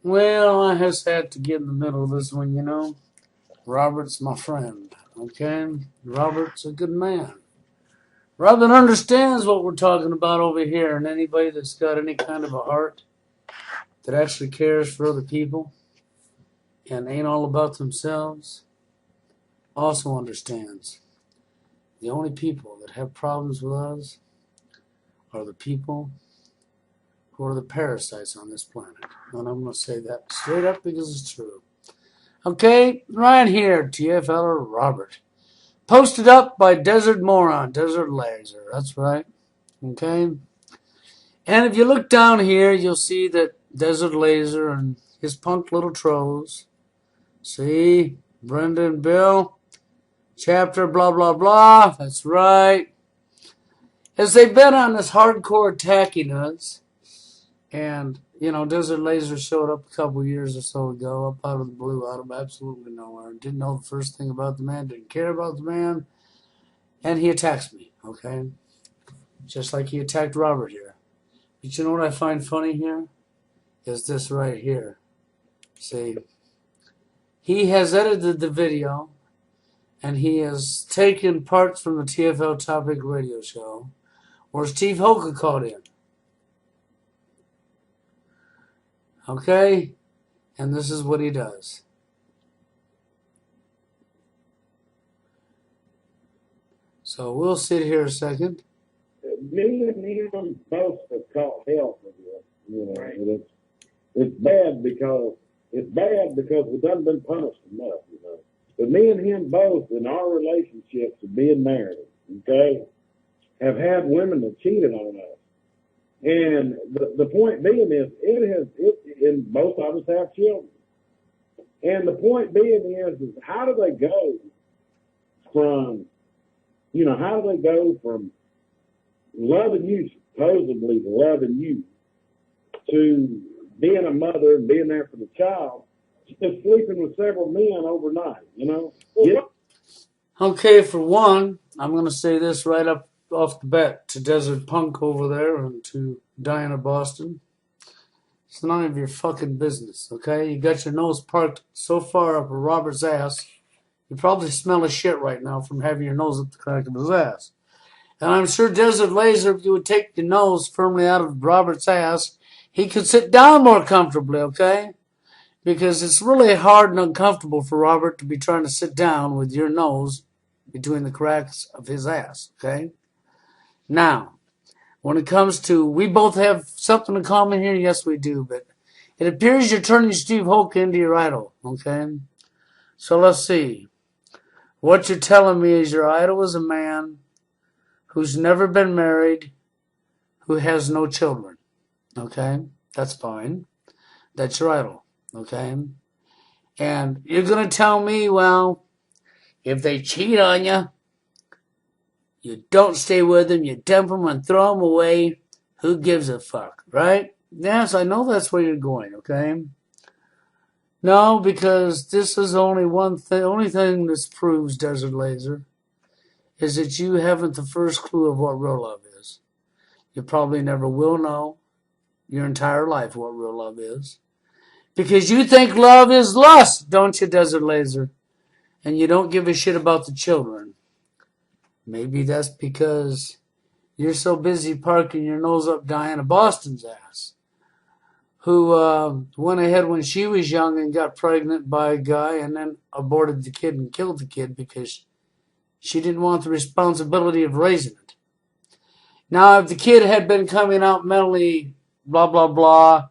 Well, I just had to get in the middle of this one, Robert's my friend, okay? Robert's a good man. Robert understands what we're talking about over here, and anybody that's got any kind of a heart that actually cares for other people and ain't all about themselves also understands. The only people that have problems with us are the people who are the parasites on this planet. And I'm going to say that straight up because it's true. Okay, right here, TFLer Robert. Posted up by Desert Moron, Desert Laser. That's right. Okay. And if you look down here, you'll see that Desert Laser and his punk little trolls. See? Brenda and Bill. Chapter blah, blah, blah. That's right. As they've been on this hardcore attacking us, and, Desert Laser showed up a couple years or so ago, up out of the blue, out of absolutely nowhere. Didn't know the first thing about the man, didn't care about the man, and he attacks me, okay? Just like he attacked Robert here. But you know what I find funny here? Is this right here. See, he has edited the video, and he has taken parts from the TFL Topic radio show, where Steve Hoca called in. Okay? And this is what he does. So we'll sit here a second. Me and him both have caught hell for this, right. And it's bad because we done been punished enough, But me and him both in our relationships of being married, okay, have had women that cheated on us. And the point being is and both of us have children. And the point being is how do they go from loving you, supposedly loving you, to being a mother and being there for the child, just sleeping with several men overnight, Yeah. Okay, for one, I'm going to say this right up off the bat to Desert Punk over there and to Diana Boston. It's none of your fucking business, okay? You got your nose parked so far up Robert's ass, you probably smell a shit right now from having your nose up the crack of his ass. And I'm sure Desert Laser, if you would take your nose firmly out of Robert's ass, he could sit down more comfortably, okay? Because it's really hard and uncomfortable for Robert to be trying to sit down with your nose between the cracks of his ass, okay? Now, when it comes to, we both have something in common here, yes we do, but it appears you're turning Steve Hoca into your idol, okay? So let's see. What you're telling me is your idol is a man who's never been married, who has no children, okay? That's fine. That's your idol, okay? And you're going to tell me, well, if they cheat on you, you don't stay with them, you dump them and throw them away. Who gives a fuck, right? Yes, I know that's where you're going, okay? No, because this is only one thing. Only thing this proves, Desert Laser, is that you haven't the first clue of what real love is. You probably never will know your entire life what real love is. Because you think love is lust, don't you, Desert Laser? And you don't give a shit about the children. Maybe that's because you're so busy parking your nose up Diana Boston's ass, who went ahead when she was young and got pregnant by a guy and then aborted the kid and killed the kid because she didn't want the responsibility of raising it. Now, if the kid had been coming out mentally blah, blah, blah,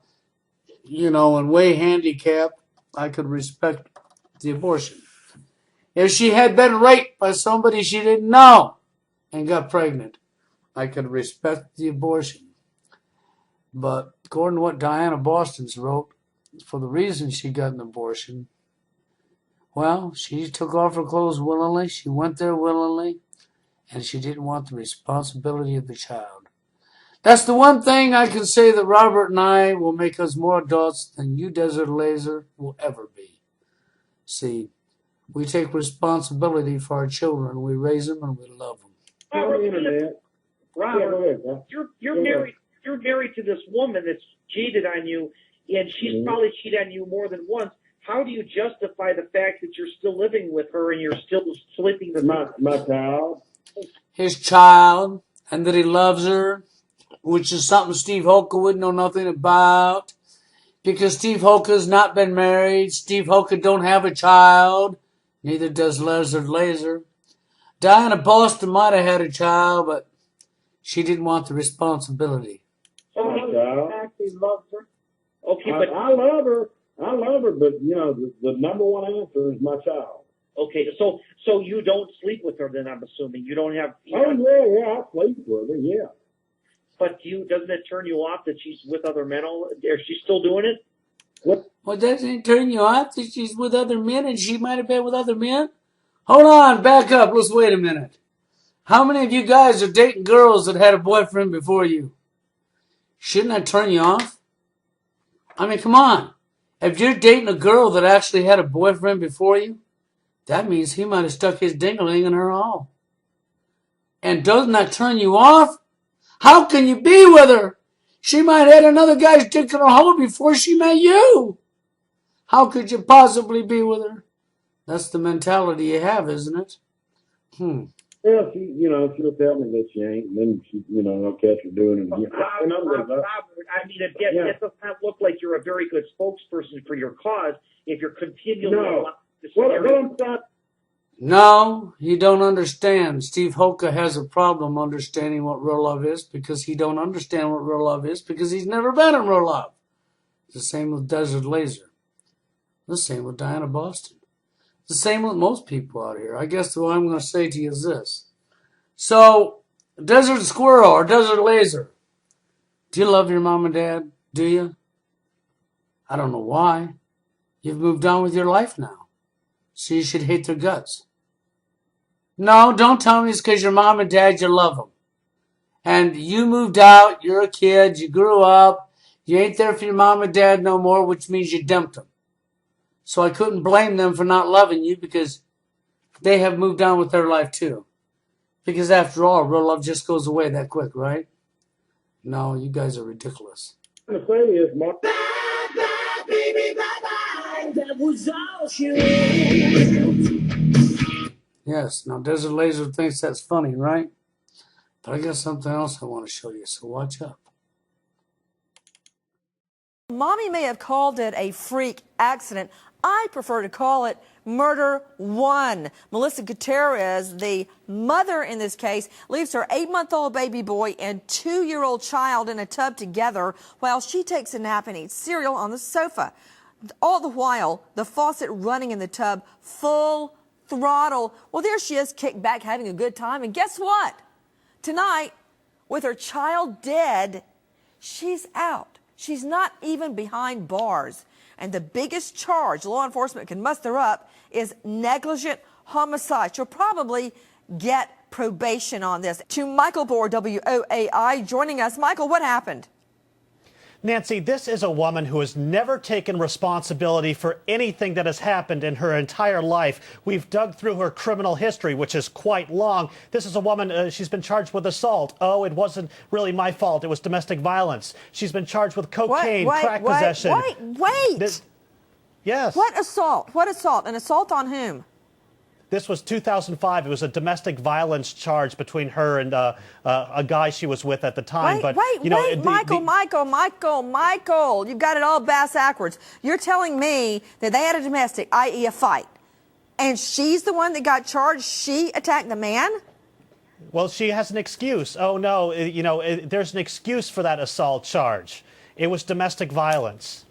and way handicapped, I could respect the abortion. If she had been raped by somebody she didn't know and got pregnant, I could respect the abortion. But according to what Diana Boston's wrote, for the reason she got an abortion, well, she took off her clothes willingly, she went there willingly, and she didn't want the responsibility of the child. That's the one thing I can say that Robert and I will make us more adults than you, Desert Laser, will ever be. See, we take responsibility for our children. We raise them and we love them. Robert, you're married to this woman that's cheated on you. and she's probably cheated on you more than once. How do you justify the fact that you're still living with her and you're still sleeping with my child? His child, and that he loves her, which is something Steve Hoca wouldn't know nothing about. Because Steve Hoca's not been married. Steve Hoca don't have a child. Neither does Lizard Laser. Diana Boston might have had a child, but she didn't want the responsibility. So he actually loves her? Okay, but I love her. I love her, but, you know, the number one answer is my child. Okay, so you don't sleep with her then, I'm assuming. You don't have... Yeah, I sleep with her, yeah. But doesn't it turn you off that she's with other men? Is she still doing it? What? Well, doesn't it turn you off that she's with other men and she might have been with other men? Hold on, back up. Let's wait a minute. How many of you guys are dating girls that had a boyfriend before you? Shouldn't that turn you off? I mean, come on. If you're dating a girl that actually had a boyfriend before you, that means he might have stuck his ding-a-ling in her hole. And doesn't that turn you off? How can you be with her? She might have had another guy's dick in her hole before she met you. How could you possibly be with her? That's the mentality you have, isn't it? Well, she'll tell me that she ain't, and then I'll catch her doing it again. I mean, it does not look like you're a very good spokesperson for your cause if you're continually... No, you don't understand. Steve Hoca has a problem understanding what real love is because he don't understand what real love is because he's never been in real love. The same with Desert Laser. The same with Diana Boston. The same with most people out here. I guess what I'm going to say to you is this. So, Desert Squirrel or Desert Laser, do you love your mom and dad? Do you? I don't know why. You've moved on with your life now. So you should hate their guts. No, don't tell me it's because your mom and dad, you love them. And you moved out, you're a kid, you grew up, you ain't there for your mom and dad no more, which means you dumped them. So I couldn't blame them for not loving you because they have moved on with their life too. Because after all, real love just goes away that quick, right? No, you guys are ridiculous. What I'm trying to say is, Mark. Bye, baby, bye-bye. That was all she wrote. Yes, now Desert Laser thinks that's funny, right? But I got something else I want to show you, so watch up. Mommy may have called it a freak accident. I prefer to call it murder one. Melissa Gutierrez, the mother in this case, leaves her 8-month-old baby boy and 2-year-old child in a tub together while she takes a nap and eats cereal on the sofa. All the while, the faucet running in the tub, full throttle. Well, there she is, kicked back, having a good time. And guess what? Tonight, with her child dead, she's out. She's not even behind bars. And the biggest charge law enforcement can muster up is negligent homicide. She'll probably get probation on this. To Michael Bohr, WOAI, joining us. Michael, what happened? Nancy, this is a woman who has never taken responsibility for anything that has happened in her entire life. We've dug through her criminal history, which is quite long. This is a woman, she's been charged with assault. Oh, it wasn't really my fault. It was domestic violence. She's been charged with cocaine, crack possession. Wait. Yes. What assault? What assault? An assault on whom? This was 2005. It was a domestic violence charge between her and a guy she was with at the time. Michael, you've got it all backwards. You're telling me that they had a domestic, i.e. a fight, and she's the one that got charged? She attacked the man? Well, she has an excuse. Oh, no, there's an excuse for that assault charge. It was domestic violence.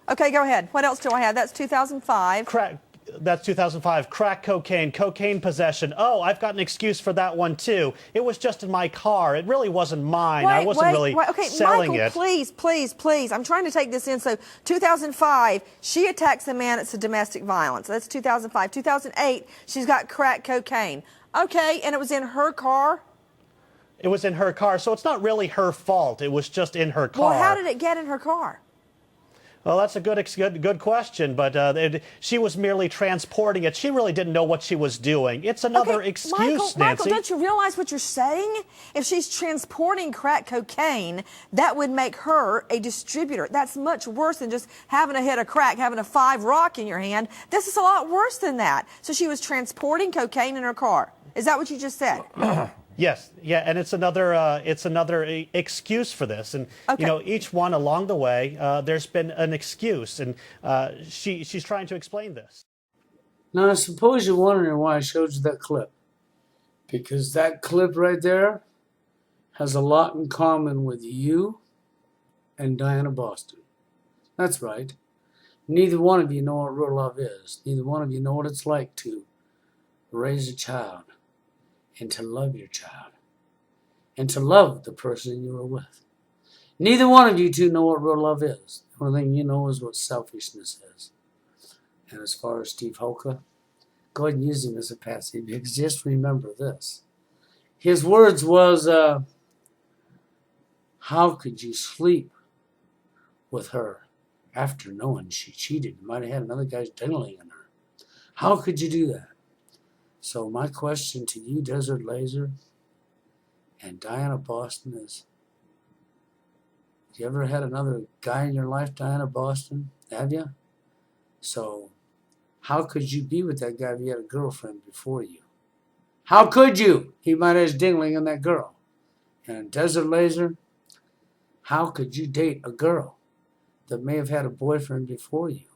Okay, go ahead. What else do I have? That's 2005. That's 2005. Crack cocaine, cocaine possession. Oh, I've got an excuse for that one, too. It was just in my car. It really wasn't mine. I wasn't really selling Michael, it. Please. I'm trying to take this in. So 2005, she attacks the man. It's a domestic violence. That's 2005. 2008, she's got crack cocaine. Okay, and it was in her car? It was in her car, so it's not really her fault. It was just in her car. Well, how did it get in her car? Well, that's a good question, but she was merely transporting it. She really didn't know what she was doing. It's another excuse, Michael, Nancy. don't you realize what you're saying? If she's transporting crack cocaine, that would make her a distributor. That's much worse than just having a hit of crack, having a 5 rock in your hand. This is a lot worse than that. So she was transporting cocaine in her car. Is that what you just said? Yes, yeah, and it's another excuse for this, and Okay. each one along the way, there's been an excuse, and she's trying to explain this. Now, I suppose you're wondering why I showed you that clip. Because that clip right there has a lot in common with you and Diana Boston. That's right. Neither one of you know what real love is. Neither one of you know what it's like to raise a child and to love your child and to love the person you are with. Neither one of you two know what real love is. The only thing you know is what selfishness is. And as far as Steve Hoca, go ahead and use him as a patsy, because just remember this. His words was, how could you sleep with her after knowing she cheated? You might have had another guy's dangling in her. How could you do that? So my question to you, Desert Laser, and Diana Boston is, have you ever had another guy in your life, Diana Boston? Have you? So how could you be with that guy if he had a girlfriend before you? How could you? He might have his dingling in that girl. And Desert Laser, how could you date a girl that may have had a boyfriend before you?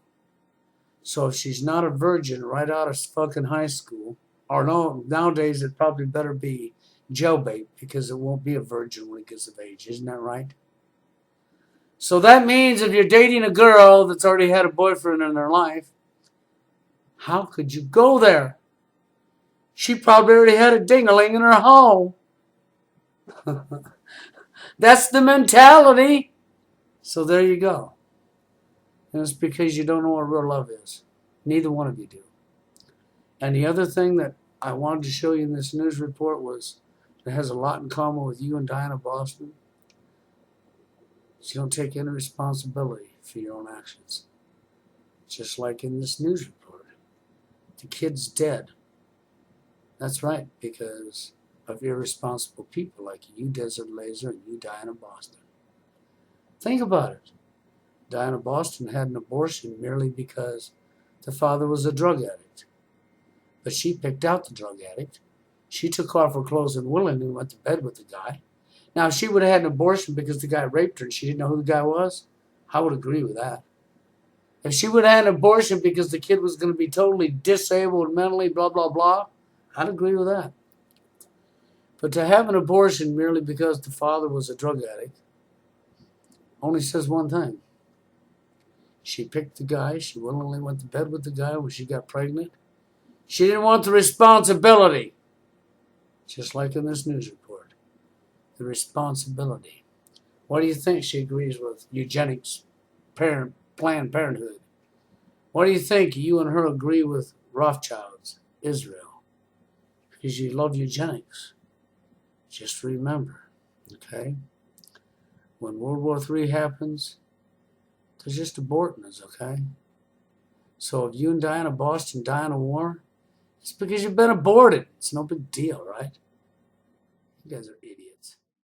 So if she's not a virgin right out of fucking high school, or no, nowadays it probably better be jailbait, because it won't be a virgin when it gets of age. Isn't that right? So that means if you're dating a girl that's already had a boyfriend in her life, how could you go there? She probably already had a ding-a-ling in her home. That's the mentality. So there you go. And it's because you don't know what real love is. Neither one of you do. And the other thing that I wanted to show you in this news report was that has a lot in common with you and Diana Boston. You don't take any responsibility for your own actions. Just like in this news report. The kid's dead. That's right, because of irresponsible people like you, Desert Laser, and you, Diana Boston. Think about it. Diana Boston had an abortion merely because the father was a drug addict. But she picked out the drug addict. She took off her clothes and willingly went to bed with the guy. Now, if she would have had an abortion because the guy raped her and she didn't know who the guy was, I would agree with that. If she would have had an abortion because the kid was going to be totally disabled mentally, blah, blah, blah, I'd agree with that. But to have an abortion merely because the father was a drug addict only says one thing. She picked the guy. She willingly went to bed with the guy when she got pregnant. She didn't want the responsibility. Just like in this news report. The responsibility. Why do you think she agrees with eugenics, Planned Parenthood? Why do you think you and her agree with Rothschilds, Israel? Because you love eugenics. Just remember, okay? When World War III happens, they're just aborting us, okay? So if you and Diana Boston die in a war, it's because you've been aborted. It's no big deal, right? You guys are